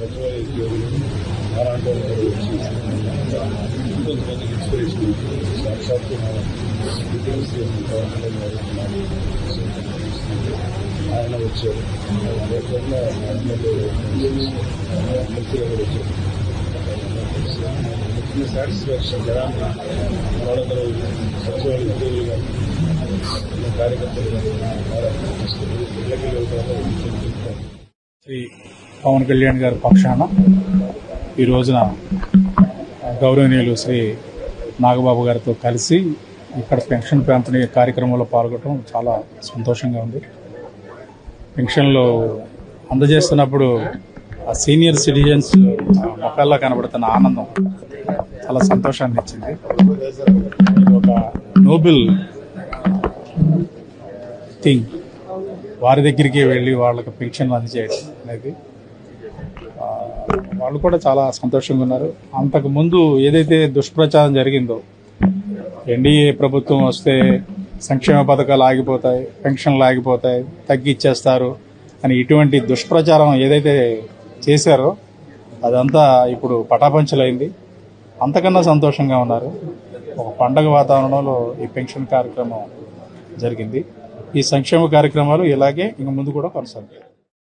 సచివాలయ ఉద్యోగులు అలాంటి కొంతమంది ఇన్స్పిరేషన్ సాక్షాత్తు పవన్ కళ్యాణ్ గారు ఆయన వచ్చారు. లేకుండా మంత్రిగా కూడా వచ్చారు. ముఖ్యంగా సాటిస్ఫాక్షన్ జనాన్ని వాళ్ళందరూ సచివాలయ ఉద్యోగులు కానీ కార్యకర్తలు శ్రీ పవన్ కళ్యాణ్ గారి పక్షాన ఈ రోజున గౌరవనీయులు శ్రీ నాగబాబు గారితో కలిసి ఇక్కడ పెన్షన్ పంపిణీ కార్యక్రమంలో పాల్గొనడం చాలా సంతోషంగా ఉంది. పెన్షన్లు అందజేస్తున్నప్పుడు ఆ సీనియర్ సిటిజన్స్ మొక్కల్లో కనబడుతున్న ఆనందం చాలా సంతోషాన్ని ఇచ్చింది. ఇది ఒక నోబెల్ థింగ్. వారి దగ్గరికి వెళ్ళి వాళ్ళకి పెన్షన్లు అందజేయడం అనేది వాళ్ళు కూడా చాలా సంతోషంగా ఉన్నారు. అంతకుముందు ఏదైతే దుష్ప్రచారం జరిగిందో ఎన్డీఏ ప్రభుత్వం వస్తే సంక్షేమ పథకాలు ఆగిపోతాయి, పెన్షన్లు ఆగిపోతాయి, తగ్గిచ్చేస్తారు అని ఇటువంటి దుష్ప్రచారం ఏదైతే చేశారో అదంతా ఇప్పుడు పటాపంచలైంది. అంతకన్నా సంతోషంగా ఉన్నారు. ఒక పండగ వాతావరణంలో ఈ పెన్షన్ కార్యక్రమం జరిగింది. ఈ సంక్షేమ కార్యక్రమాలు ఇలాగే ఇంక ముందు కూడా కొనసాగుతాయి.